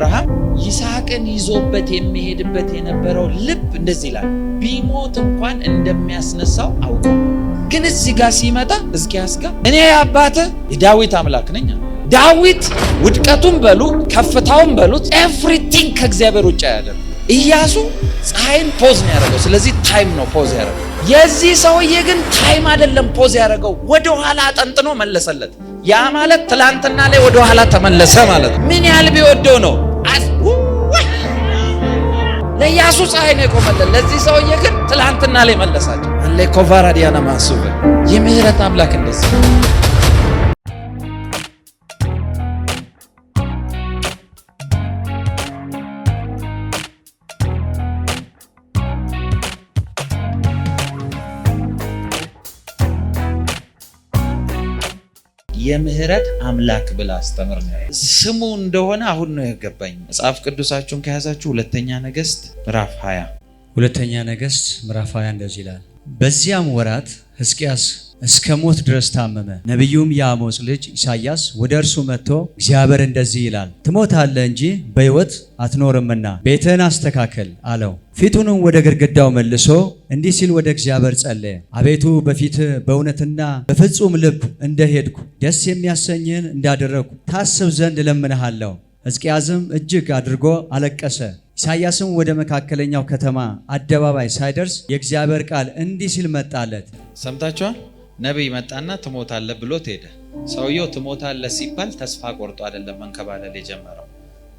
አብርሃም ይስሐቅን ይዞበት የሚሄድበት የነበረው ልብ እንደዚህ ይላል፣ ቢሞት እንኳን እንደሚያስነሳው አውቆ። ግን እዚህ ጋር ሲመጣ ሕዝቅያስ ጋር እኔ የአባትህ የዳዊት አምላክ ነኝ። ዳዊት ውድቀቱን በሉ ከፍታውን በሉት ኤቭሪቲንግ ከእግዚአብሔር ውጭ ያደረገ። ኢያሱ ፀሐይን ፖዝ ነው ያደረገው። ስለዚህ ታይም ነው ፖዝ ያደረገው። የዚህ ሰውዬ ግን ታይም አይደለም ፖዝ ያደረገው፣ ወደ ኋላ አጠንጥኖ መለሰለት። ያ ማለት ትላንትና ላይ ወደ ኋላ ተመለሰ ማለት ነው። ምን ያህል ቢወደው ነው? ለኢያሱ ፀሐይ ነው የቆመለት፣ ለዚህ ሰውዬ ግን ትላንትና ላይ መለሳቸው። አለ ኮቫራ ዲያና ማሱበ የምህረት አምላክ እንደዚህ የምህረት አምላክ ብላ አስተምር ነው ስሙ እንደሆነ አሁን ነው የገባኝ። መጽሐፍ ቅዱሳችሁን ከያዛችሁ ሁለተኛ ነገሥት ምዕራፍ 20 ሁለተኛ ነገሥት ምዕራፍ 20 እንደዚህ ይላል። በዚያም ወራት ሕዝቅያስ እስከ ሞት ድረስ ታመመ። ነቢዩም የአሞጽ ልጅ ኢሳይያስ ወደ እርሱ መጥቶ እግዚአብሔር እንደዚህ ይላል፣ ትሞታለህ እንጂ በሕይወት አትኖርምና ቤትህን አስተካከል አለው። ፊቱንም ወደ ግድግዳው መልሶ እንዲህ ሲል ወደ እግዚአብሔር ጸለየ። አቤቱ በፊትህ በእውነትና በፍጹም ልብ እንደሄድኩ ደስ የሚያሰኝህን እንዳደረግኩ ታስብ ዘንድ እለምንሃለሁ። ሕዝቅያስም እጅግ አድርጎ አለቀሰ። ኢሳይያስም ወደ መካከለኛው ከተማ አደባባይ ሳይደርስ የእግዚአብሔር ቃል እንዲህ ሲል መጣለት። ሰምታችኋል? ነቢይ መጣና ትሞታለህ ብሎት ሄደ። ሰውየው ትሞታለህ ሲባል ተስፋ ቆርጦ አይደለም መንከባለል የጀመረው፣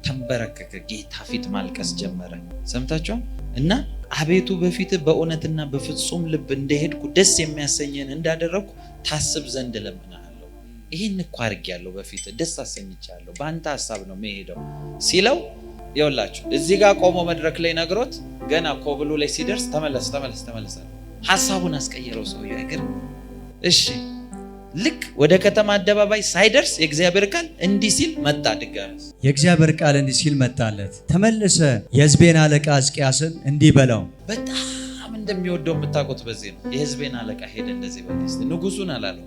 ተንበረከከ፣ ጌታ ፊት ማልቀስ ጀመረ። ሰምታችኋል? እና አቤቱ በፊትህ በእውነትና በፍጹም ልብ እንደሄድኩ ደስ የሚያሰኝህን እንዳደረግኩ ታስብ ዘንድ እለምንሃለሁ። ይህን እኮ አድርጌያለሁ፣ በፊትህ ደስ አሰኝቻለሁ፣ በአንተ ሀሳብ ነው የምሄደው ሲለው ይኸውላችሁ እዚህ ጋር ቆሞ መድረክ ላይ ነግሮት ገና ኮብሉ ላይ ሲደርስ ተመለስ ሀሳቡን አስቀየረው ሰውየው። አይገርም? እሺ ልክ ወደ ከተማ አደባባይ ሳይደርስ የእግዚአብሔር ቃል እንዲህ ሲል መጣ። ድጋሚ የእግዚአብሔር ቃል እንዲህ ሲል መጣለት፣ ተመልሰ የሕዝቤን አለቃ ሕዝቅያስን እንዲህ በለው። በጣም እንደሚወደው የምታውቁት በዚህ ነው። የሕዝቤን አለቃ ሄደ እንደዚህ በልስት ንጉሱን አላለው።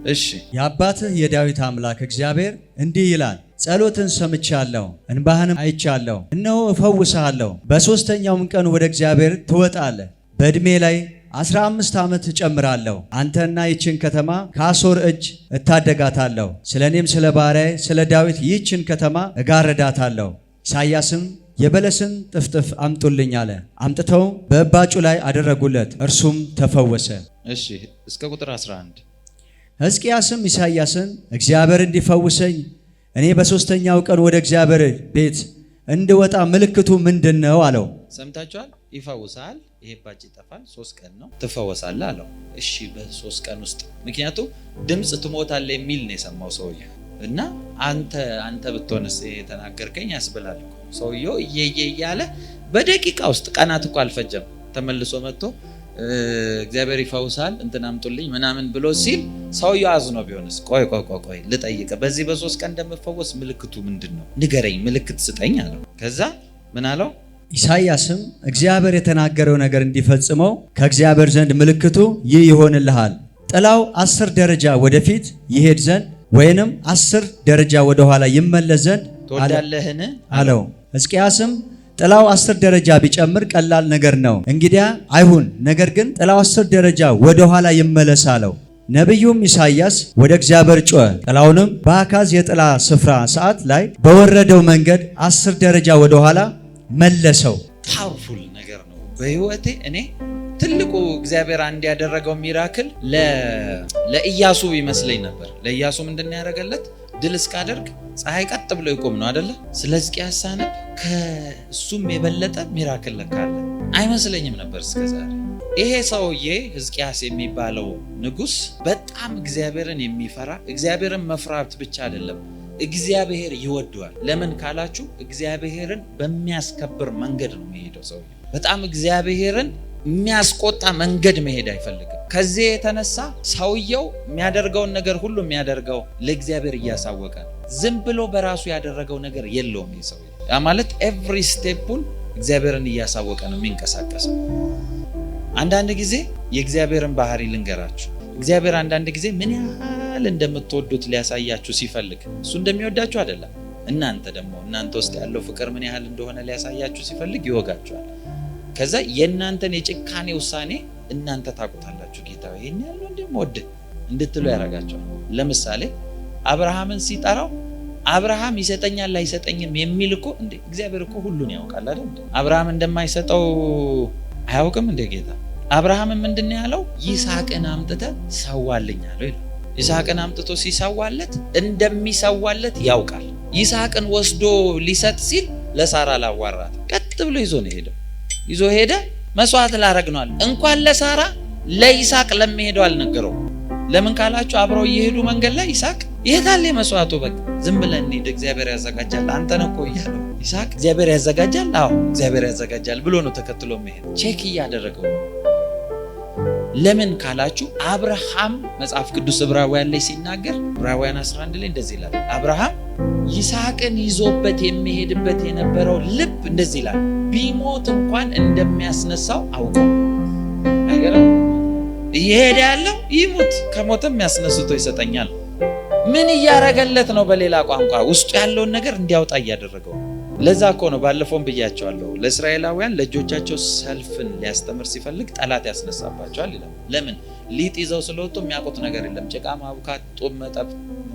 እሺ የአባትህ የዳዊት አምላክ እግዚአብሔር እንዲህ ይላል፣ ጸሎትን ሰምቻለሁ፣ እንባህንም አይቻለሁ። እነሆ እፈውስሃለሁ። በሦስተኛውም ቀን ወደ እግዚአብሔር ትወጣለህ። በዕድሜ ላይ 15 ዓመት እጨምራለሁ። አንተና ይችን ከተማ ከአሦር እጅ እታደጋታለሁ። ስለ እኔም ስለ ባሪያዬ ስለ ዳዊት ይችን ከተማ እጋርዳታለሁ። ኢሳይያስም የበለስን ጥፍጥፍ አምጡልኝ አለ። አምጥተው በእባጩ ላይ አደረጉለት፣ እርሱም ተፈወሰ። እሺ እስከ ቁጥር 11 ሕዝቅያስም ኢሳይያስን እግዚአብሔር እንዲፈውሰኝ እኔ በሦስተኛው ቀን ወደ እግዚአብሔር ቤት እንድወጣ ምልክቱ ምንድን ነው አለው። ሰምታችኋል? ይፈውሳል፣ ይሄ ባጭ ይጠፋል፣ 3 ቀን ነው ትፈወሳለህ አለው። እሺ በ3 ቀን ውስጥ ምክንያቱም ድምፅ ትሞታለህ የሚል ነው የሰማው ሰውዬው። እና አንተ ብትሆንስ የተናገርከኝ ያስብላል። ሰውዬው እያለ በደቂቃ ውስጥ ቀናት እኮ አልፈጀም። ተመልሶ መጥቶ እግዚአብሔር ይፈውሳል እንትን አምጡልኝ ምናምን ብሎ ሲል ሰውየው አዝኖ ቢሆንስ? ቆይ ልጠይቅ፣ በዚህ በ3 ቀን እንደምፈወስ ምልክቱ ምንድን ነው? ንገረኝ፣ ምልክት ስጠኝ አለው። ከዛ ምን አለው? ኢሳይያስም እግዚአብሔር የተናገረው ነገር እንዲፈጽመው ከእግዚአብሔር ዘንድ ምልክቱ ይህ ይሆንልሃል፣ ጥላው 10 ደረጃ ወደፊት ይሄድ ዘንድ ወይንም 10 ደረጃ ወደ ኋላ ይመለስ ዘንድ ትወዳለህን አለው። ሕዝቅያስም ጥላው 10 ደረጃ ቢጨምር ቀላል ነገር ነው፣ እንግዲያ አይሁን፣ ነገር ግን ጥላው 10 ደረጃ ወደ ኋላ ይመለስ አለው። ነቢዩም ኢሳይያስ ወደ እግዚአብሔር ጮኸ። ጥላውንም በአካዝ የጥላ ስፍራ ሰዓት ላይ በወረደው መንገድ 10 ደረጃ ወደ ኋላ መለሰው። ፓወርፉል ነገር ነው። በህይወቴ እኔ ትልቁ እግዚአብሔር አንድ ያደረገው ሚራክል ለኢያሱ ይመስለኝ ነበር። ለኢያሱ ምንድን ነው ያደረገለት? ድል እስካደርግ ፀሐይ ቀጥ ብሎ ይቆም ነው አይደለ? ስለዚህ ሕዝቅያስ ሳነብ ከሱም የበለጠ ሚራክል ለካለ አይመስለኝም ነበር እስከዛሬ። ይሄ ሰውዬ ሕዝቅያስ የሚባለው ንጉስ በጣም እግዚአብሔርን የሚፈራ፣ እግዚአብሔርን መፍራት ብቻ አይደለም እግዚአብሔር ይወደዋል። ለምን ካላችሁ እግዚአብሔርን በሚያስከብር መንገድ ነው የሚሄደው ሰውዬ። በጣም እግዚአብሔርን የሚያስቆጣ መንገድ መሄድ አይፈልግም። ከዚህ የተነሳ ሰውየው የሚያደርገውን ነገር ሁሉ የሚያደርገው ለእግዚአብሔር እያሳወቀ ነው። ዝም ብሎ በራሱ ያደረገው ነገር የለውም። ይህ ሰውዬ ያ ማለት ኤቭሪ ስቴፑን እግዚአብሔርን እያሳወቀ ነው የሚንቀሳቀሰው። አንዳንድ ጊዜ የእግዚአብሔርን ባህሪ ልንገራችሁ። እግዚአብሔር አንዳንድ ጊዜ ምን ያህል እንደምትወዱት ሊያሳያችሁ ሲፈልግ እሱ እንደሚወዳችሁ አይደለም። እናንተ ደግሞ እናንተ ውስጥ ያለው ፍቅር ምን ያህል እንደሆነ ሊያሳያችሁ ሲፈልግ ይወጋችኋል። ከዛ የእናንተን የጭካኔ ውሳኔ እናንተ ታውቁታላችሁ። ጌታ ይሄን ያለው እንደምወድ እንድትሉ ያደርጋችኋል። ለምሳሌ አብርሃምን ሲጠራው አብርሃም ይሰጠኛል አይሰጠኝም የሚል እኮ እንዴ እግዚአብሔር እኮ ሁሉን ያውቃል አይደል? አብርሃም እንደማይሰጠው አያውቅም እንዴ ጌታ? አብርሃም ምንድነው ያለው? ይስሐቅን አምጥተህ ሰዋልኝ አለው ይላል። ይስሐቅን አምጥቶ ሲሰዋለት እንደሚሰዋለት ያውቃል። ይስሐቅን ወስዶ ሊሰጥ ሲል ለሳራ ላዋራት ቀጥ ብሎ ይዞ ሄደ። መስዋዕት ላረግ ነው አለ። እንኳን ለሳራ ለይስሐቅ ለሚሄደው አልነገረው። ለምን ካላችሁ አብረው እየሄዱ መንገድ ላይ ይስሐቅ ይሄዳል መስዋዕቱ በቃ ዝም ብለን እንሂድ እግዚአብሔር ያዘጋጃል አንተ ነው እኮ እያለው ይስሐቅ እግዚአብሔር ያዘጋጃል፣ አዎ እግዚአብሔር ያዘጋጃል ብሎ ነው ተከትሎ መሄድ። ቼክ እያደረገው ለምን ካላችሁ አብርሃም መጽሐፍ ቅዱስ ዕብራውያን ላይ ሲናገር ዕብራውያን 11 ላይ እንደዚህ ይላል፣ አብርሃም ይስሐቅን ይዞበት የሚሄድበት የነበረው ልብ እንደዚህ ይላል፣ ቢሞት እንኳን እንደሚያስነሳው አውቆ አይገርም? እየሄደ ያለው ይሙት ከሞተም ያስነስቶ ይሰጠኛል። ምን እያረገለት ነው? በሌላ ቋንቋ ውስጡ ያለውን ነገር እንዲያወጣ እያደረገው። ለዛ እኮ ነው ባለፈውም ብያቸዋለሁ፣ ለእስራኤላውያን ለእጆቻቸው ሰልፍን ሊያስተምር ሲፈልግ ጠላት ያስነሳባቸዋል ይላል። ለምን? ሊጥ ይዘው ስለወጡ የሚያውቁት ነገር የለም። ጭቃ ማቡካት፣ ጡብ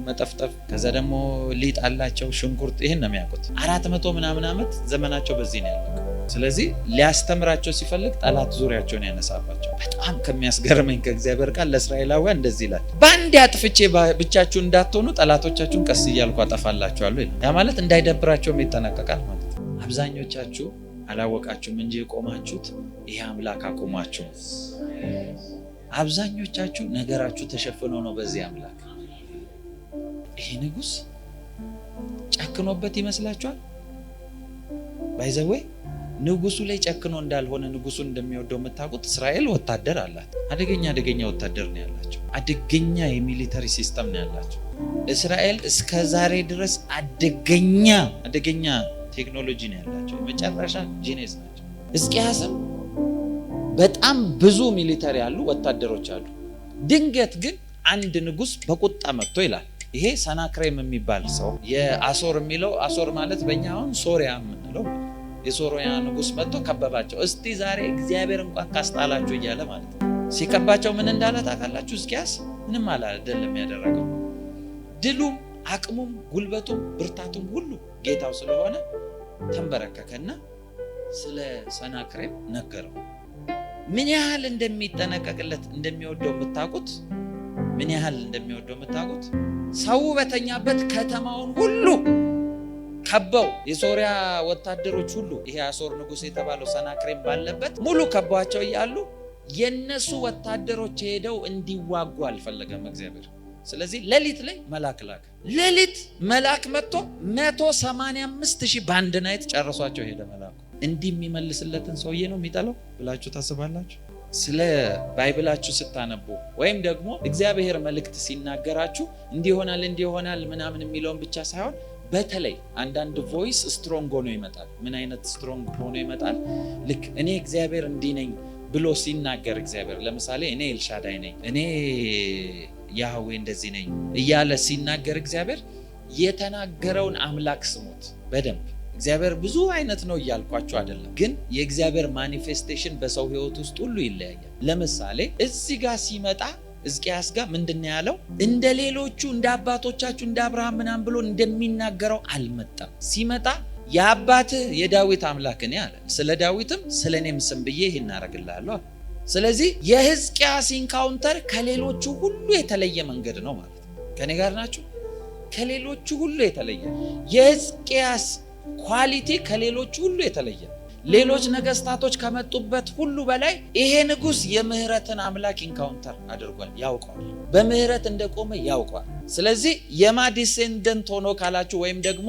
መጠፍጠፍ፣ ከዛ ደግሞ ሊጥ አላቸው፣ ሽንኩርት፣ ይህን ነው የሚያውቁት። 400 ምናምን ዓመት ዘመናቸው በዚህ ነው ያለው። ስለዚህ ሊያስተምራቸው ሲፈልግ ጠላት ዙሪያቸውን ያነሳባቸው። በጣም ከሚያስገርመኝ ከእግዚአብሔር ቃል ለእስራኤላውያን እንደዚህ ይላል፣ በአንድ አጥፍቼ ብቻችሁን እንዳትሆኑ ጠላቶቻችሁን ቀስ እያልኩ አጠፋላችኋለሁ ይላል። ያ ማለት እንዳይደብራቸውም ይጠነቀቃል ማለት ነው። አብዛኞቻችሁ አላወቃችሁም እንጂ የቆማችሁት ይሄ አምላክ አቆማችሁ። አብዛኞቻችሁ ነገራችሁ ተሸፍኖ ነው በዚህ አምላክ። ይሄ ንጉስ ጨክኖበት ይመስላችኋል? ባይዘወይ ንጉሱ ላይ ጨክኖ እንዳልሆነ ንጉሱን እንደሚወደው የምታውቁት እስራኤል ወታደር አላት። አደገኛ ወታደር ነው ያላቸው። አደገኛ የሚሊተሪ ሲስተም ነው ያላቸው። እስራኤል እስከ ዛሬ ድረስ አደገኛ ቴክኖሎጂ ነው ያላቸው። የመጨረሻ ጂኔስ ናቸው። ሕዝቅያስም በጣም ብዙ ሚሊተሪ ያሉ ወታደሮች አሉ። ድንገት ግን አንድ ንጉስ በቁጣ መጥቶ ይላል። ይሄ ሰናክሬም የሚባል ሰው የአሶር የሚለው አሶር ማለት በእኛ አሁን ሶሪያ የምንለው የሶሪያ ንጉስ መጥቶ ከበባቸው። እስቲ ዛሬ እግዚአብሔር እንኳን ካስጣላችሁ እያለ ማለት ነው። ሲከባቸው ምን እንዳለ ታውቃላችሁ? ሕዝቅያስ ምንም አይደለም ያደረገው። ድሉም አቅሙም ጉልበቱም ብርታቱም ሁሉ ጌታው ስለሆነ ተንበረከከና ስለ ሰናክሬም ነገረው። ምን ያህል እንደሚጠነቀቅለት እንደሚወደው የምታውቁት ሰው በተኛበት ከተማውን ሁሉ ከበው የሶሪያ ወታደሮች ሁሉ ይሄ አሶር ንጉስ የተባለው ሰናክሬም ባለበት ሙሉ ከበዋቸው እያሉ የነሱ ወታደሮች ሄደው እንዲዋጉ አልፈለገም እግዚአብሔር። ስለዚህ ሌሊት ላይ ሌሊት መልአክ መጥቶ 185,000 በአንድ ናይት ጨርሷቸው ሄደ መልአኩ። እንዲህ የሚመልስለትን ሰውዬ ነው የሚጠላው ብላችሁ ታስባላችሁ? ስለ ባይብላችሁ ስታነቡ ወይም ደግሞ እግዚአብሔር መልእክት ሲናገራችሁ እንዲሆናል ምናምን የሚለውን ብቻ ሳይሆን በተለይ አንዳንድ ቮይስ ስትሮንግ ሆኖ ይመጣል። ምን አይነት ስትሮንግ ሆኖ ይመጣል? ልክ እኔ እግዚአብሔር እንዲህ ነኝ ብሎ ሲናገር እግዚአብሔር ለምሳሌ እኔ ኤልሻዳይ ነኝ፣ እኔ ያህዌ እንደዚህ ነኝ እያለ ሲናገር እግዚአብሔር የተናገረውን አምላክ ስሙት በደንብ። እግዚአብሔር ብዙ አይነት ነው እያልኳችሁ አይደለም፣ ግን የእግዚአብሔር ማኒፌስቴሽን በሰው ህይወት ውስጥ ሁሉ ይለያያል። ለምሳሌ እዚህ ጋር ሲመጣ ሕዝቅያስ ጋር ምንድነው ያለው? እንደ ሌሎቹ እንደ አባቶቻችሁ እንደ አብርሃም ምናምን ብሎ እንደሚናገረው አልመጣም። ሲመጣ የአባትህ የዳዊት አምላክ እኔ አለ፣ ስለ ዳዊትም ስለ እኔም ስም ብዬ ይህን አደርግልሃለሁ። ስለዚህ የሕዝቅያስ ኢንካውንተር ከሌሎቹ ሁሉ የተለየ መንገድ ነው ማለት ነው። ከኔ ጋር ናችሁ? ከሌሎቹ ሁሉ የተለየ የሕዝቅያስ ኳሊቲ ከሌሎቹ ሁሉ የተለየ። ሌሎች ነገስታቶች ከመጡበት ሁሉ በላይ ይሄ ንጉስ የምህረትን አምላክ ኢንካውንተር አድርጓል፣ ያውቀዋል። በምህረት እንደቆመ ያውቀዋል። ስለዚህ የማ ዲሴንደንት ሆኖ ካላችሁ ወይም ደግሞ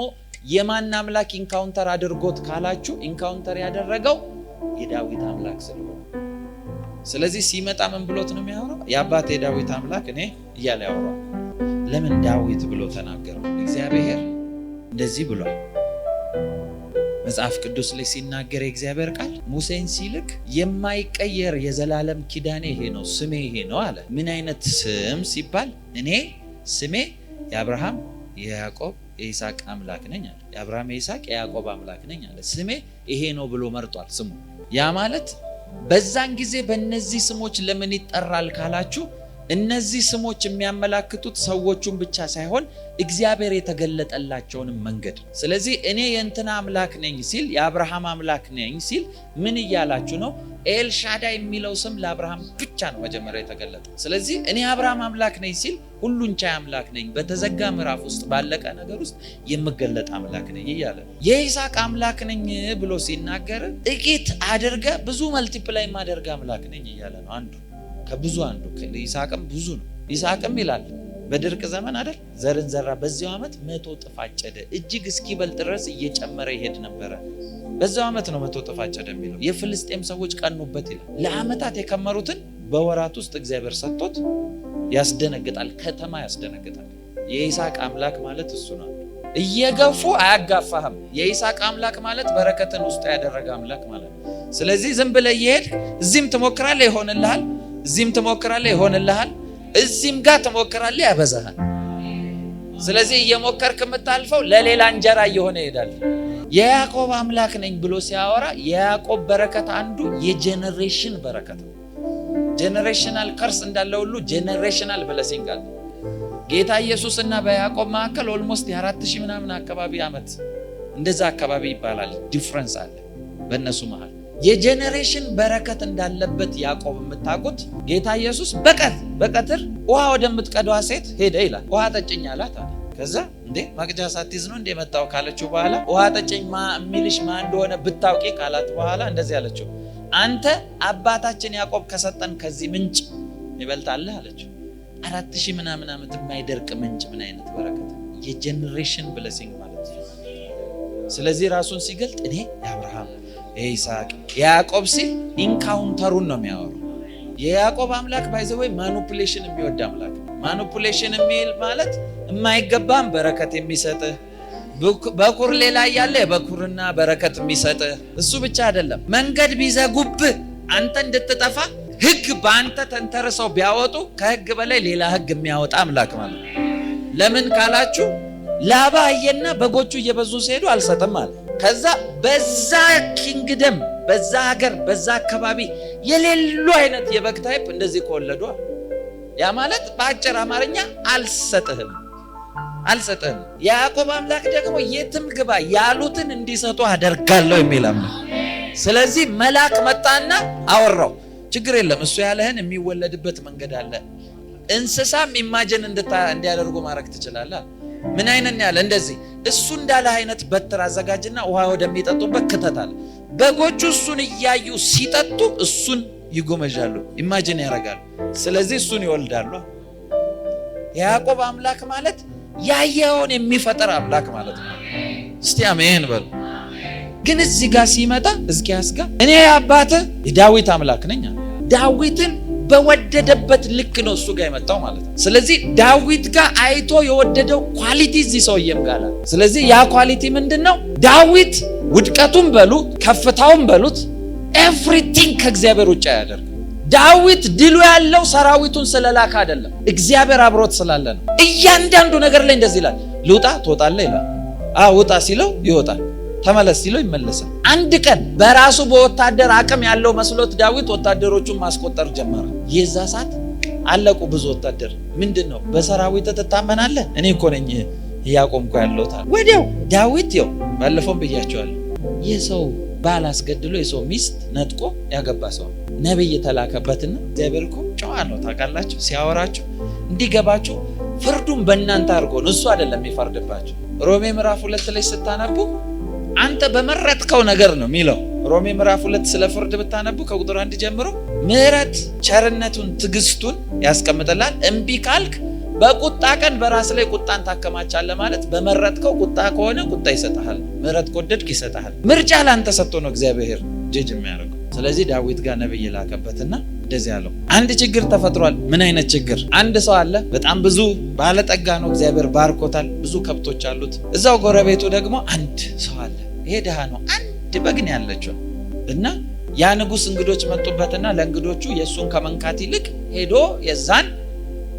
የማን አምላክ ኢንካውንተር አድርጎት ካላችሁ ኢንካውንተር ያደረገው የዳዊት አምላክ ስለሆነ፣ ስለዚህ ሲመጣ ምን ብሎት ነው የሚያወራው? የአባቴ የዳዊት አምላክ እኔ እያለ ያወራል። ለምን ዳዊት ብሎ ተናገረው? እግዚአብሔር እንደዚህ ብሏል። መጽሐፍ ቅዱስ ላይ ሲናገር የእግዚአብሔር ቃል ሙሴን ሲልክ የማይቀየር የዘላለም ኪዳኔ ይሄ ነው፣ ስሜ ይሄ ነው አለ። ምን አይነት ስም ሲባል እኔ ስሜ የአብርሃም የያዕቆብ የይስሐቅ አምላክ ነኝ አለ። የአብርሃም የይስሐቅ የያዕቆብ አምላክ ነኝ አለ። ስሜ ይሄ ነው ብሎ መርጧል ስሙ። ያ ማለት በዛን ጊዜ በእነዚህ ስሞች ለምን ይጠራል ካላችሁ እነዚህ ስሞች የሚያመላክቱት ሰዎቹን ብቻ ሳይሆን እግዚአብሔር የተገለጠላቸውንም መንገድ። ስለዚህ እኔ የእንትና አምላክ ነኝ ሲል የአብርሃም አምላክ ነኝ ሲል ምን እያላችሁ ነው? ኤልሻዳይ የሚለው ስም ለአብርሃም ብቻ ነው መጀመሪያ የተገለጠ። ስለዚህ እኔ አብርሃም አምላክ ነኝ ሲል ሁሉን ቻይ አምላክ ነኝ፣ በተዘጋ ምዕራፍ ውስጥ ባለቀ ነገር ውስጥ የምገለጥ አምላክ ነኝ እያለ ነው። የይስሐቅ አምላክ ነኝ ብሎ ሲናገር ጥቂት አድርገ ብዙ መልቲፕላይ ማደርግ አምላክ ነኝ እያለ ነው። አንዱ ከብዙ አንዱ ይስሐቅም ብዙ ነው። ይስሐቅም ይላል በድርቅ ዘመን አይደል ዘርን ዘራ፣ በዚያው ዓመት 100 እጥፍ አጨደ፣ እጅግ እስኪበልጥ ድረስ እየጨመረ ይሄድ ነበረ። በዛው ዓመት ነው 100 እጥፍ አጨደ የሚለው። የፍልስጤም ሰዎች ቀኑበት ይላል። ለዓመታት የከመሩትን በወራት ውስጥ እግዚአብሔር ሰጥቶት ያስደነግጣል፣ ከተማ ያስደነግጣል። የይስሐቅ አምላክ ማለት እሱ ነው። እየገፉ አያጋፋህም። የይስሐቅ አምላክ ማለት በረከትን ውስጥ ያደረገ አምላክ ማለት ነው። ስለዚህ ዝም ብለህ እየሄድክ እዚህም ትሞክራለህ ይሆንልሃል፣ እዚህም ትሞክራለህ ይሆንልሃል፣ እዚህም ጋር ትሞክራለህ ያበዛሃል። ስለዚህ እየሞከርክ የምታልፈው ለሌላ እንጀራ እየሆነ ይሄዳል። የያዕቆብ አምላክ ነኝ ብሎ ሲያወራ የያዕቆብ በረከት አንዱ የጄኔሬሽን በረከት ነው። ጄኔሬሽናል ከርስ እንዳለ ሁሉ ጄኔሬሽናል ብለሲንግ አለ። ጌታ ኢየሱስ እና በያዕቆብ መካከል ኦልሞስት የ4000 ምናምን አካባቢ ዓመት እንደዛ አካባቢ ይባላል። ዲፍረንስ አለ በእነሱ መሃል። የጄኔሬሽን በረከት እንዳለበት ያዕቆብ የምታውቁት ጌታ ኢየሱስ በቀትር ውሃ ወደምትቀዳዋ ሴት ሄደ ይላል። ውሃ ጠጭኝ አላት አለ። ከዛ እንዴ መቅጃ ሳትይዝ ነው እንዴ መጣው ካለችው በኋላ ውሃ ጠጭኝ የሚልሽ ማን እንደሆነ ብታውቂ ካላት በኋላ እንደዚህ አለችው፣ አንተ አባታችን ያዕቆብ ከሰጠን ከዚህ ምንጭ ይበልጣልህ አለችው። 4000 ምናምን ዓመት የማይደርቅ ምንጭ ምን አይነት በረከት! የጄኔሬሽን ብሌሲንግ ማለት ነው። ስለዚህ ራሱን ሲገልጥ እኔ የአብርሃም የይስሐቅ የያዕቆብ ሲል ኢንካውንተሩን ነው የሚያወራው። የያዕቆብ አምላክ ባይዘወይ ማኒፑሌሽን የሚወድ አምላክ። ማኒፑሌሽን የሚል ማለት የማይገባም በረከት የሚሰጥህ በኩር ሌላ እያለ የበኩርና በረከት የሚሰጥህ እሱ ብቻ አይደለም። መንገድ ቢዘጉብህ አንተ እንድትጠፋ ህግ በአንተ ተንተርሰው ቢያወጡ ከህግ በላይ ሌላ ህግ የሚያወጣ አምላክ ማለት ነው። ለምን ካላችሁ ላባ አየና በጎቹ እየበዙ ሲሄዱ አልሰጥም አለ። ከዛ በዛ ኪንግደም በዛ ሀገር በዛ አካባቢ የሌሉ አይነት የበግ ታይፕ እንደዚህ ከወለዱ ያ ማለት በአጭር አማርኛ አልሰጥህም። የያዕቆብ አምላክ ደግሞ የትም ግባ ያሉትን እንዲሰጡ አደርጋለሁ የሚል አምላክ። ስለዚህ መልአክ መጣና አወራው። ችግር የለም እሱ ያለህን የሚወለድበት መንገድ አለ። እንስሳም ኢማጂን እንዲያደርጉ ማድረግ ትችላለህ። ምን አይነት ያለ እንደዚህ እሱ እንዳለ አይነት በትር አዘጋጅና ውሃ ወደሚጠጡበት ክተታል። በጎቹ እሱን እያዩ ሲጠጡ እሱን ይጎመጃሉ፣ ኢማጂን ያደርጋሉ። ስለዚህ እሱን ይወልዳሉ። የያዕቆብ አምላክ ማለት ያየውን የሚፈጠር አምላክ ማለት ነው። እስቲ አሜን በሉ። ግን እዚህ ጋር ሲመጣ ሕዝቅያስ ጋር እኔ የአባትህ የዳዊት አምላክ ነኝ አለ። ዳዊትን በወደደበት ልክ ነው እሱ ጋር የመጣው ማለት ነው። ስለዚህ ዳዊት ጋር አይቶ የወደደው ኳሊቲ እዚህ ሰውየም ጋር አለ። ስለዚህ ያ ኳሊቲ ምንድነው? ዳዊት ውድቀቱን በሉት ከፍታውን በሉት ኤቭሪቲንግ ከእግዚአብሔር ውጭ ያደርግ። ዳዊት ድሉ ያለው ሰራዊቱን ስለላካ አይደለም፣ እግዚአብሔር አብሮት ስላለ ነው። እያንዳንዱ ነገር ላይ እንደዚህ ይላል፣ ልውጣ ትወጣለህ ይላል። ውጣ ሲለው ይወጣል፣ ተመለስ ሲለው ይመለሳል። አንድ ቀን በራሱ በወታደር አቅም ያለው መስሎት ዳዊት ወታደሮቹን ማስቆጠር ጀመረ። የዛ ሰዓት አለቁ ብዙ ወታደር። ምንድነው በሰራዊት ትታመናለህ? እኔ እኮ ነኝ ያቆምኩ ያለውታ። ወዲያው ዳዊት ይው ባለፈው ብያቸዋለሁ፣ የሰው ባል አስገድሎ የሰው ሚስት ነጥቆ ያገባ ሰው ነብይ ተላከበትና እግዚአብሔር እኮ ጨዋ ነው ታውቃላችሁ። ሲያወራችሁ እንዲገባችሁ ፍርዱን በእናንተ አድርጎ ነው፣ እሱ አይደለም የሚፈርድባችሁ። ሮሜ ምዕራፍ 2 ላይ ስታነቡ አንተ በመረጥከው ነገር ነው የሚለው። ሮሜ ምዕራፍ 2 ስለ ፍርድ ብታነቡ ከቁጥር 1 ጀምሮ ምህረት ቸርነቱን ትዕግስቱን ያስቀምጥላል። እምቢ ካልክ በቁጣ ቀን በራስ ላይ ቁጣን ታከማቻለህ ማለት በመረጥከው ቁጣ ከሆነ ቁጣ ይሰጣል፣ ምህረት ከወደድክ ይሰጣል። ምርጫ ላንተ ሰጥቶ ነው እግዚአብሔር ጀጅ የሚያደርገው። ስለዚህ ዳዊት ጋር ነብይ ላከበትና እንደዚህ አለው፣ አንድ ችግር ተፈጥሯል። ምን አይነት ችግር? አንድ ሰው አለ፣ በጣም ብዙ ባለጠጋ ነው፣ እግዚአብሔር ባርኮታል፣ ብዙ ከብቶች አሉት። እዛው ጎረቤቱ ደግሞ አንድ ሰው አለ፣ ይሄ ድሃ ነው፣ አንድ በግ ነው ያለችው። እና ያ ንጉሥ እንግዶች መጡበትና ለእንግዶቹ የእሱን ከመንካት ይልቅ ሄዶ የዛን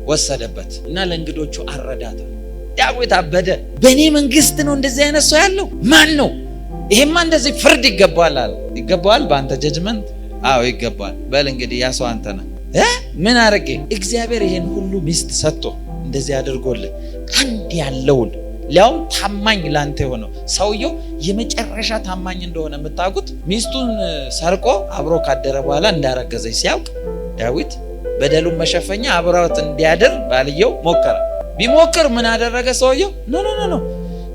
ወሰደበት እና ለእንግዶቹ አረዳታል። ዳዊት አበደ። በእኔ መንግስት ነው እንደዚህ አይነት ሰው ያለው? ማን ነው? ይሄማ እንደዚህ ፍርድ ይገባዋል አለ። ይገባዋል በአንተ ጀጅመንት? አዎ ይገባዋል። በል እንግዲህ ያ ሰው አንተ ነህ። ምን አረጌ? እግዚአብሔር ይሄን ሁሉ ሚስት ሰጥቶ እንደዚህ አድርጎልህ አንድ ያለውን ሊያውም ታማኝ ላንተ የሆነው ሰውየው የመጨረሻ ታማኝ እንደሆነ የምታውቁት ሚስቱን ሰርቆ አብሮ ካደረ በኋላ እንዳረገዘች ሲያውቅ ዳዊት በደሉን መሸፈኛ አብሮት እንዲያድር ባልየው ሞከረ። ቢሞክር ምን አደረገ ሰውየው? ኖ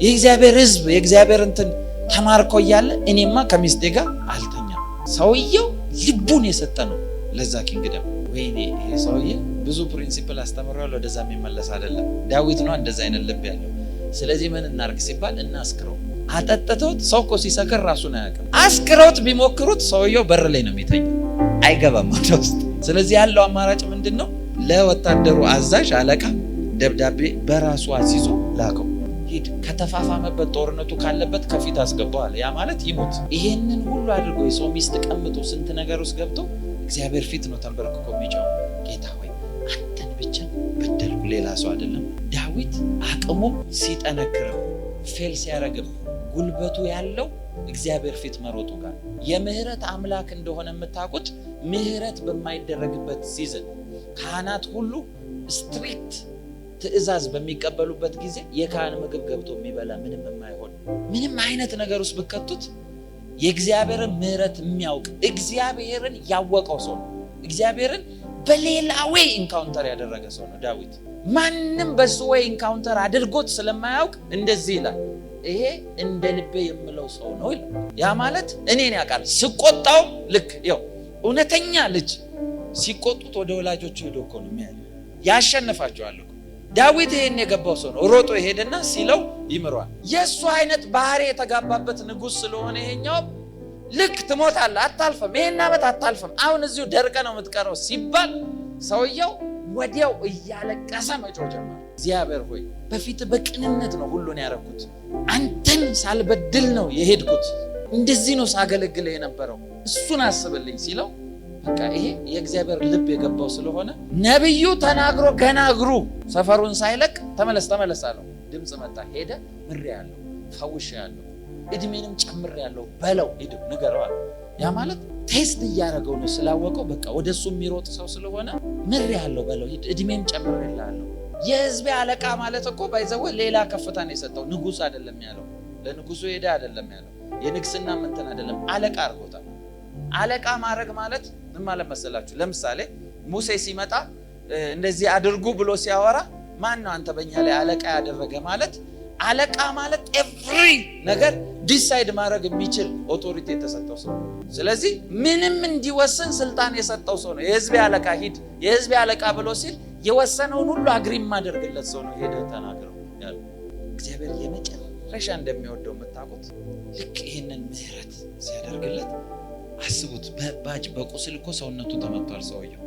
የእግዚአብሔር ሕዝብ የእግዚአብሔር እንትን ተማርኮ እያለ እኔማ ከሚስቴ ጋር አልተኛም። ሰውየው ልቡን የሰጠ ነው ለዛ ኪንግደም። ወይኔ ይሄ ሰውዬ ብዙ ፕሪንሲፕል አስተምሯል፣ ወደዛ የሚመለስ አይደለም። ዳዊት ነው እንደዛ አይነት ልብ ያለው። ስለዚህ ምን እናርግ ሲባል እናስክረው። አጠጥተውት ሰው እኮ ሲሰክር ራሱን አያውቅም። አስክረውት ቢሞክሩት ሰውየው በር ላይ ነው የሚተኛ፣ አይገባም ወደ ውስጥ። ስለዚህ ያለው አማራጭ ምንድን ነው? ለወታደሩ አዛዥ አለቃ ደብዳቤ በራሱ አዚዞ ላከው። ሂድ ከተፋፋመበት ጦርነቱ ካለበት ከፊት አስገባው አለ። ያ ማለት ይሞት። ይሄንን ሁሉ አድርጎ የሰው ሚስት ቀምቶ ስንት ነገር ውስጥ ገብቶ እግዚአብሔር ፊት ነው ተንበርክኮ የሚጮህ፣ ጌታ ሆይ አንተን ብቻ በደልኩ፣ ሌላ ሰው አይደለም። ዳዊት አቅሙ ሲጠነክርም ፌል ሲያረግም ጉልበቱ ያለው እግዚአብሔር ፊት መሮጡ ጋር የምህረት አምላክ እንደሆነ የምታውቁት ምህረት በማይደረግበት ሲዝን ካህናት ሁሉ ስትሪክት ትእዛዝ በሚቀበሉበት ጊዜ የካህን ምግብ ገብቶ የሚበላ ምንም የማይሆን ምንም አይነት ነገር ውስጥ ብከቱት የእግዚአብሔርን ምህረት የሚያውቅ እግዚአብሔርን ያወቀው ሰው ነው። እግዚአብሔርን በሌላ ወይ ኢንካውንተር ያደረገ ሰው ነው ዳዊት። ማንም በሱ ወይ ኢንካውንተር አድርጎት ስለማያውቅ እንደዚህ ይላል፣ ይሄ እንደ ልቤ የምለው ሰው ነው ይላል። ያ ማለት እኔን ያውቃል። ስቆጣው ልክ ይኸው እውነተኛ ልጅ ሲቆጡት ወደ ወላጆቹ ሄዶ እኮ ነው የሚያየው፣ ያሸንፋቸዋል እኮ። ዳዊት ይሄን የገባው ሰው ነው። ሮጦ ይሄድና ሲለው ይምሯል። የእሱ አይነት ባህሪ የተጋባበት ንጉሥ ስለሆነ ይሄኛው ልክ ትሞታለህ፣ አታልፈም፣ ይሄን ዓመት አታልፈም፣ አሁን እዚሁ ደርቀ ነው የምትቀረው ሲባል ሰውየው ወዲያው እያለቀሰ መጮህ ጀመረ። እግዚአብሔር ሆይ በፊት በቅንነት ነው ሁሉን ያደረኩት፣ አንተን ሳልበድል ነው የሄድኩት፣ እንደዚህ ነው ሳገለግል የነበረው፣ እሱን አስብልኝ ሲለው በቃ ይሄ የእግዚአብሔር ልብ የገባው ስለሆነ ነብዩ ተናግሮ ገና እግሩ ሰፈሩን ሳይለቅ ተመለስ አለው። ድምፅ መጣ። ሄደ። ምሬአለሁ፣ ፈውሼአለሁ፣ እድሜንም ጨምሬአለሁ በለው፣ ሂድ ንገረው አለ። ያ ማለት ቴስት እያደረገው ነው ስላወቀው፣ በቃ ወደሱ የሚሮጥ ሰው ስለሆነ ምሬአለሁ በለው፣ ሂድ እድሜም ጨምሬልሃለሁ። የህዝቤ አለቃ ማለት እኮ ባይዘው ሌላ ከፍታ ነው የሰጠው። ንጉሥ አይደለም ያለው፣ ለንጉሱ ሄደ አይደለም ያለው፣ የንግስና እንትን አይደለም፣ አለቃ አድርጎታል። አለቃ ማድረግ ማለት ምን ማለት መሰላችሁ? ለምሳሌ ሙሴ ሲመጣ እንደዚህ አድርጉ ብሎ ሲያወራ ማን ነው አንተ በእኛ ላይ አለቃ ያደረገ ማለት? አለቃ ማለት ኤቭሪ ነገር ዲሳይድ ማድረግ የሚችል ኦቶሪቲ የተሰጠው ሰው። ስለዚህ ምንም እንዲወስን ስልጣን የሰጠው ሰው ነው። የህዝቤ አለቃ ሂድ፣ የህዝቤ አለቃ ብሎ ሲል የወሰነውን ሁሉ አግሪ የማደርግለት ሰው ነው። ሄደ ተናግረው ያለው እግዚአብሔር የመጨረሻ እንደሚወደው የምታውቁት ልክ ይህንን ምህረት ሲያደርግለት አስቡት። በባጅ በቁስል እኮ ሰውነቱ ተመቷል ሰውየው፣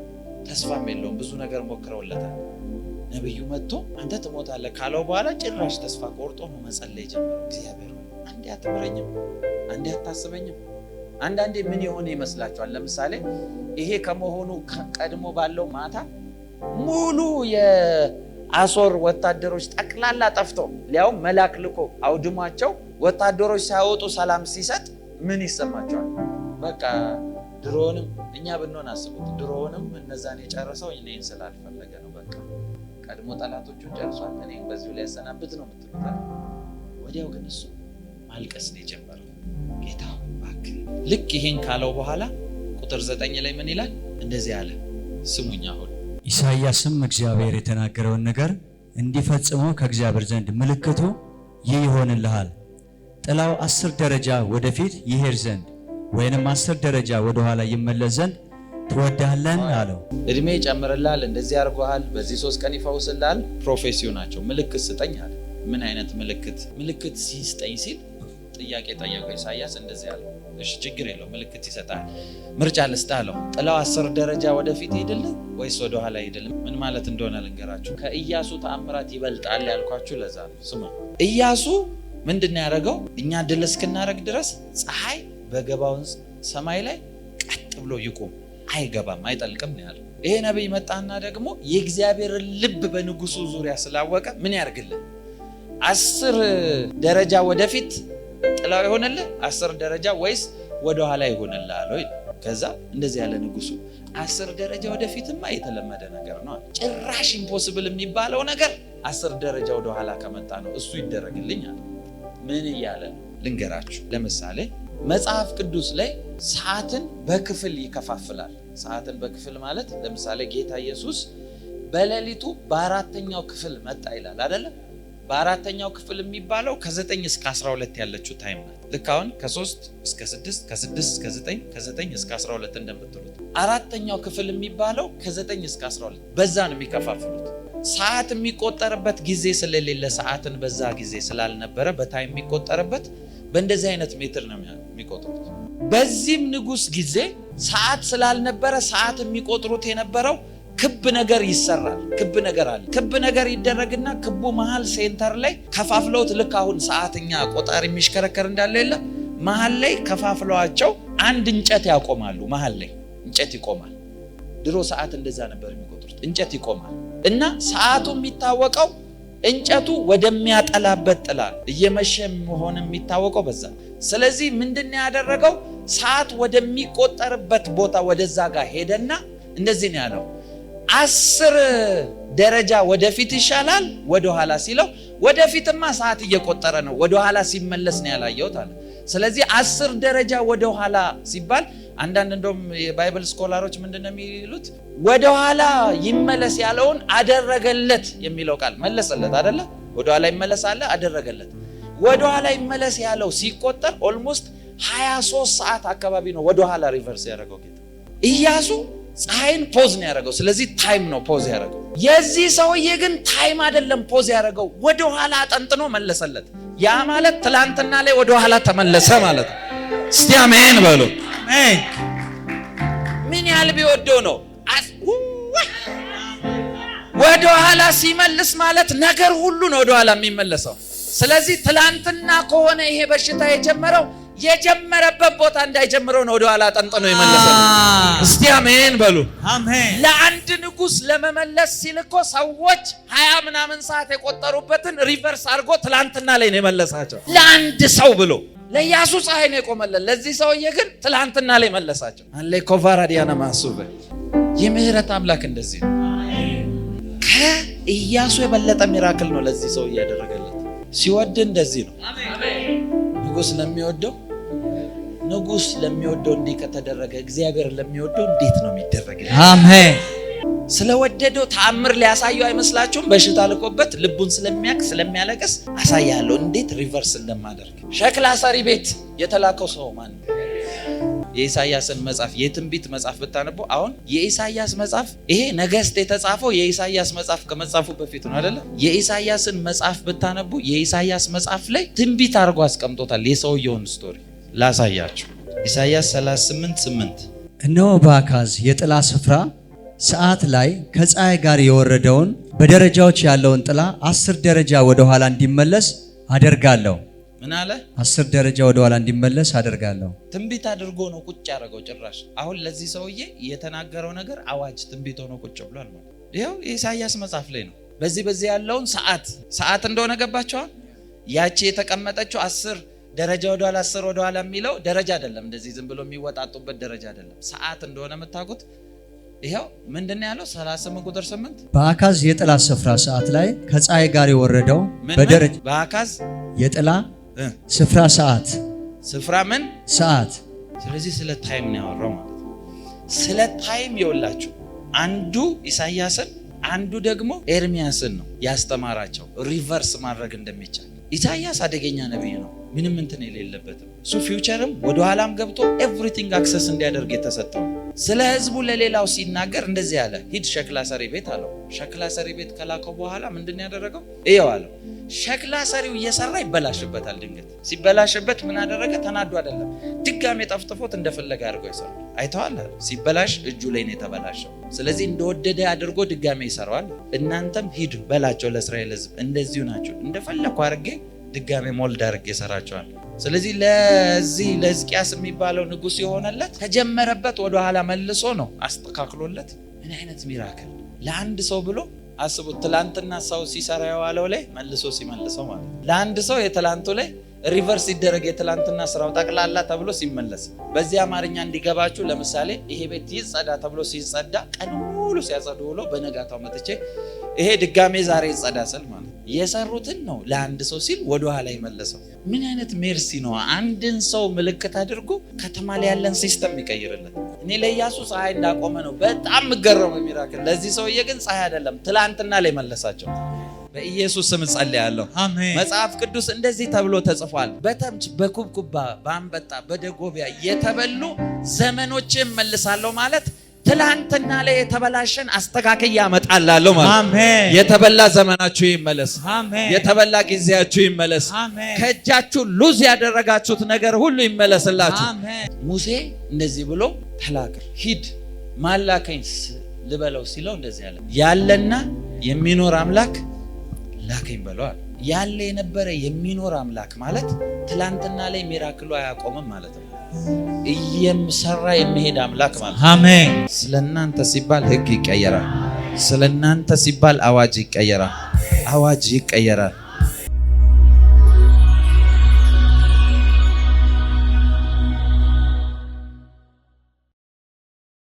ተስፋም የለውም። ብዙ ነገር ሞክረውለታል። ነብዩ መጥቶ አንተ ትሞታለህ ካለው በኋላ ጭራሽ ተስፋ ቆርጦ ነው መጸለይ ጀመረው። እግዚአብሔር አንዴ አትምረኝም? አንዴ አታስበኝም? አንዳንዴ ምን የሆነ ይመስላችኋል? ለምሳሌ ይሄ ከመሆኑ ቀድሞ ባለው ማታ ሙሉ የአሶር ወታደሮች ጠቅላላ ጠፍተው ሊያውም መልአክ ልኮ አውድሟቸው ወታደሮች ሳይወጡ ሰላም ሲሰጥ ምን ይሰማቸዋል? በቃ ድሮንም እኛ ብንሆን አስቡት፣ ድሮንም እነዛን የጨረሰው እኔን ስላልፈለገ ነው። በቃ ቀድሞ ጠላቶቹን ጨርሷል፣ እኔን በዚሁ ላይ ያሰናብት ነው የምትሉታል። ወዲያው ግን እሱ ማልቀስ ነው የጀመረው። ጌታ እባክህ። ልክ ይሄን ካለው በኋላ ቁጥር 9 ላይ ምን ይላል? እንደዚህ አለ፣ ስሙኝ አሁን። ኢሳይያስም እግዚአብሔር የተናገረውን ነገር እንዲፈጽመው ከእግዚአብሔር ዘንድ ምልክቱ ይህ ይሆንልሃል፣ ጥላው 10 ደረጃ ወደፊት ይሄድ ዘንድ ወይንም 10 ደረጃ ወደ ኋላ ይመለስ ዘንድ ትወዳለህ አለው። እድሜ ይጨምርልሃል፣ እንደዚህ አድርጎሃል፣ በዚህ 3 ቀን ይፈውስልሃል። ፕሮፌሲው ናቸው። ምልክት ስጠኝ አለ። ምን አይነት ምልክት? ምልክት ሲስጠኝ ሲል ጥያቄ ጠየቀው ኢሳይያስ። እንደዚህ አለው፣ እሺ ችግር የለው ምልክት ይሰጣል። ምርጫ ልስጥህ አለው። ጥላው 10 ደረጃ ወደፊት ይሄድልህ ወይስ ወደ ኋላ ይሄድልህ? ምን ማለት እንደሆነ ልንገራችሁ። ከኢያሱ ተአምራት ይበልጣል ያልኳችሁ ለዛ ነው። ስሙ፣ ኢያሱ ምንድነው ያደረገው? እኛ ድል እስክናደርግ ድረስ ፀሐይ በገባውን ሰማይ ላይ ቀጥ ብሎ ይቆም፣ አይገባም አይጠልቅም ነው ያለው። ይሄ ነብይ መጣና ደግሞ የእግዚአብሔር ልብ በንጉሱ ዙሪያ ስላወቀ ምን ያርግልህ? 10 ደረጃ ወደፊት ጥላው ይሆንልህ 10 ደረጃ ወይስ ወደ ኋላ ይሆንልህ አለው። ከዛ እንደዚህ ያለ ንጉሱ 10 ደረጃ ወደፊትማ የተለመደ ነገር ነው። ጭራሽ ኢምፖሲብል የሚባለው ነገር 10 ደረጃ ወደ ኋላ ከመጣ ነው እሱ ይደረግልኝ አለ። ምን እያለ ነው ልንገራችሁ። ለምሳሌ መጽሐፍ ቅዱስ ላይ ሰዓትን በክፍል ይከፋፍላል። ሰዓትን በክፍል ማለት ለምሳሌ ጌታ ኢየሱስ በሌሊቱ በአራተኛው ክፍል መጣ ይላል አይደለ? በአራተኛው ክፍል የሚባለው ከ9 እስከ 12 ያለችው ታይም ናት። ልክ አሁን ከ3 እስከ 6 ከ6 እስከ 9 ከ9 እስከ 12 እንደምትሉት አራተኛው ክፍል የሚባለው ከ9 እስከ 12 በዛ ነው የሚከፋፍሉት። ሰዓት የሚቆጠርበት ጊዜ ስለሌለ ሰዓትን በዛ ጊዜ ስላልነበረ በታይም የሚቆጠርበት በእንደዚህ አይነት ሜትር ነው የሚቆጥሩት። በዚህም ንጉስ ጊዜ ሰዓት ስላልነበረ ሰዓት የሚቆጥሩት የነበረው ክብ ነገር ይሰራል። ክብ ነገር አለ። ክብ ነገር ይደረግና ክቡ መሃል ሴንተር ላይ ከፋፍለውት ልክ አሁን ሰዓትኛ ቆጣሪ የሚሽከረከር እንዳለ የለ መሃል ላይ ከፋፍለዋቸው አንድ እንጨት ያቆማሉ። መሃል ላይ እንጨት ይቆማል። ድሮ ሰዓት እንደዛ ነበር የሚቆጥሩት። እንጨት ይቆማል እና ሰዓቱ የሚታወቀው እንጨቱ ወደሚያጠላበት ጥላ እየመሸ መሆን የሚታወቀው በዛ። ስለዚህ ምንድነው ያደረገው? ሰዓት ወደሚቆጠርበት ቦታ ወደዛ ጋር ሄደና እንደዚህ ነው ያለው 10 ደረጃ ወደፊት ይሻላል ወደ ኋላ ሲለው፣ ወደፊትማ ሰዓት እየቆጠረ ነው ወደ ኋላ ሲመለስ ነው ያላየሁት አለ። ስለዚህ 10 ደረጃ ወደ ኋላ ሲባል አንዳንድ እንደውም የባይብል ስኮላሮች ምንድነው የሚሉት? ወደ ኋላ ይመለስ ያለውን አደረገለት የሚለው ቃል መለሰለት አይደለ? ወደ ኋላ ይመለስ አለ አደረገለት። ወደ ኋላ ይመለስ ያለው ሲቆጠር ኦልሞስት 23 ሰዓት አካባቢ ነው ወደ ኋላ ሪቨርስ ያደረገው ጌታ ኢያሱ። ፀሐይን ፖዝ ነው ያደረገው። ስለዚህ ታይም ነው ፖዝ ያደረገው። የዚህ ሰውዬ ግን ታይም አይደለም ፖዝ ያደረገው፣ ወደ ኋላ አጠንጥኖ መለሰለት። ያ ማለት ትላንትና ላይ ወደ ኋላ ተመለሰ ማለት ነው። እስቲ አሜን በሉ። ምን ያህል ቢወደው ነው ወደ ኋላ ሲመልስ ማለት ነገር ሁሉ ነው ወደ ኋላ የሚመለሰው። ስለዚህ ትላንትና ከሆነ ይሄ በሽታ የጀመረበት ቦታ እንዳይጀምረው ነው ወደ ኋላ ጠንጥኖ የመለሰው። እስቲ አሜን በሉ። አሜን። ለአንድ ንጉስ ለመመለስ ሲል እኮ ሰዎች 20 ምናምን ሰዓት የቆጠሩበትን ሪቨርስ አድርጎ ትላንትና ላይ ነው የመለሳቸው። ለአንድ ሰው ብሎ ለኢያሱ ፀሐይ ነው የቆመለት። ለዚህ ሰውዬ ግን ትላንትና ላይ መለሳቸው። አለ ኮቫራዲያና ማሱበ የምህረት አምላክ እንደዚህ ነው። ከኢያሱ የበለጠ ሚራክል ነው ለዚህ ሰውዬ ያደረገለት። ሲወድ እንደዚህ ነው። ንጉስ ለሚወደው እንዲህ ከተደረገ እግዚአብሔር ለሚወደው እንዴት ነው የሚደረግለት? አሜን። ስለወደደው ተአምር ሊያሳየው አይመስላችሁም? በሽታ ልቆበት ልቡን ስለሚያለቅስ አሳያለሁ እንዴት ሪቨርስ እንደማደርግ። ሸክላ ሰሪ ቤት የተላከው ሰው ማን ነው? የኢሳይያስን መጽሐፍ የትንቢት መጽሐፍ ብታነቡ፣ አሁን የኢሳይያስ መጽሐፍ ይሄ ነገስት የተጻፈው የኢሳይያስ መጽሐፍ ከመጻፉ በፊት ነው አይደለ? የኢሳይያስን መጽሐፍ ብታነቡ የኢሳይያስ መጽሐፍ ላይ ትንቢት አድርጎ አስቀምጦታል። የሰውየውን ስቶሪ ላሳያችሁ። ኢሳይያስ 38:8 እነሆ በአካዝ የጥላ ስፍራ ሰዓት ላይ ከፀሐይ ጋር የወረደውን በደረጃዎች ያለውን ጥላ 10 ደረጃ ወደ ኋላ እንዲመለስ አደርጋለሁ። ምን አለ? 10 ደረጃ ወደ ኋላ እንዲመለስ አደርጋለሁ። ትንቢት አድርጎ ነው ቁጭ ያደረገው። ጭራሽ አሁን ለዚህ ሰውዬ የተናገረው ነገር አዋጅ ትንቢት ሆኖ ቁጭ ብሏል ማለት። ይሄው የኢሳይያስ መጽሐፍ ላይ ነው። በዚህ ያለውን ሰዓት እንደሆነ ገባችኋል? ያቺ የተቀመጠችው 10 ደረጃ ወደ ኋላ 10 ወደ ኋላ የሚለው ደረጃ አይደለም። እንደዚህ ዝም ብሎ የሚወጣጡበት ደረጃ አይደለም። ሰዓት እንደሆነ የምታውቁት ይሄው ምንድነው ያለው? 38 ቁጥር 8 በአካዝ የጥላ ስፍራ ሰዓት ላይ ከፀሐይ ጋር የወረደው በደረጃ በአካዝ የጥላ ስፍራ ሰዓት ስፍራ ምን ሰዓት። ስለዚህ ስለ ታይም ነው ያወራው ማለት ነው። ስለ ታይም ይወላችሁ አንዱ ኢሳይያስን አንዱ ደግሞ ኤርሚያስን ነው ያስተማራቸው ሪቨርስ ማድረግ እንደሚቻል። ኢሳይያስ አደገኛ ነብይ ነው፣ ምንም እንትን የሌለበትም። እሱ ፊውቸርም ወደ ኋላም ገብቶ ኤቭሪቲንግ አክሰስ እንዲያደርግ የተሰጠው። ስለ ህዝቡ ለሌላው ሲናገር እንደዚህ ያለ ሂድ ሸክላ ሰሪ ቤት አለው። ሸክላ ሰሪ ቤት ከላከው በኋላ ምንድነው ያደረገው? ይሄው አለው። ሸክላ ሰሪው እየሰራ ይበላሽበታል። ድንገት ሲበላሽበት ምን አደረገ? ተናዶ አይደለም ድጋሜ ጠፍጥፎት እንደፈለገ አድርጎ ይሰራል። አይተዋል። ሲበላሽ እጁ ላይ ነው የተበላሸው። ስለዚህ እንደወደደ አድርጎ ድጋሜ ይሰራዋል። እናንተም ሂዱ በላቸው ለእስራኤል ህዝብ እንደዚሁ ናቸው፣ እንደፈለኩ አድርጌ ድጋሜ ሞልድ አድርጌ ይሰራቸዋል። ስለዚህ ለዚህ ለሕዝቅያስ የሚባለው ንጉስ የሆነለት ከጀመረበት ወደ ኋላ መልሶ ነው አስተካክሎለት። ምን አይነት ሚራክል! ለአንድ ሰው ብሎ አስቡት። ትላንትና ሰው ሲሰራ የዋለው ላይ መልሶ ሲመልሰው ማለት ነው። ለአንድ ሰው የትላንቱ ላይ ሪቨርስ ሲደረግ የትላንትና ስራው ጠቅላላ ተብሎ ሲመለስ፣ በዚህ አማርኛ እንዲገባችሁ ለምሳሌ ይሄ ቤት ይጸዳ ተብሎ ሲጸዳ ቀን ሙሉ ሲያጸዱ ብሎ በነጋታው መጥቼ ይሄ ድጋሜ ዛሬ ይጸዳ ስል ማለት የሰሩትን ነው ለአንድ ሰው ሲል ወደ ኋላ ይመለሰው። ምን አይነት ሜርሲ ነው! አንድን ሰው ምልክት አድርጎ ከተማ ላይ ያለን ሲስተም ይቀይርልን። እኔ ለኢያሱ ፀሐይ እንዳቆመ ነው በጣም ምገረው ሚራክል። ለዚህ ሰውዬ ግን ፀሐይ አይደለም ትላንትና ላይ መለሳቸው። በኢየሱስ ስም ጸልያለሁ። አሜን። መጽሐፍ ቅዱስ እንደዚህ ተብሎ ተጽፏል። በተምች በኩብኩባ በአንበጣ በደጎቢያ የተበሉ ዘመኖችን መልሳለሁ ማለት ትላንትና ላይ የተበላሸን አስተካክዬ አመጣላለሁ ማለት። አሜን። የተበላ ዘመናችሁ ይመለስ። አሜን። የተበላ ጊዜያችሁ ይመለስ። አሜን። ከእጃችሁ ሉዝ ያደረጋችሁት ነገር ሁሉ ይመለስላችሁ። አሜን። ሙሴ እንደዚህ ብሎ ተላከ። ሂድ ማላከኝ ልበለው ሲለው እንደዚህ ያለ ያለና የሚኖር አምላክ ላከኝ በለዋል። ያለ የነበረ የሚኖር አምላክ ማለት ትላንትና ላይ ሚራክሉ አያቆምም ማለት ነው። እየሰራ የሚሄድ አምላክ ማለት። አሜን። ስለናንተ ሲባል ህግ ይቀየራል። ስለናንተ ሲባል አዋጅ ይቀየራል። አዋጅ ይቀየራል።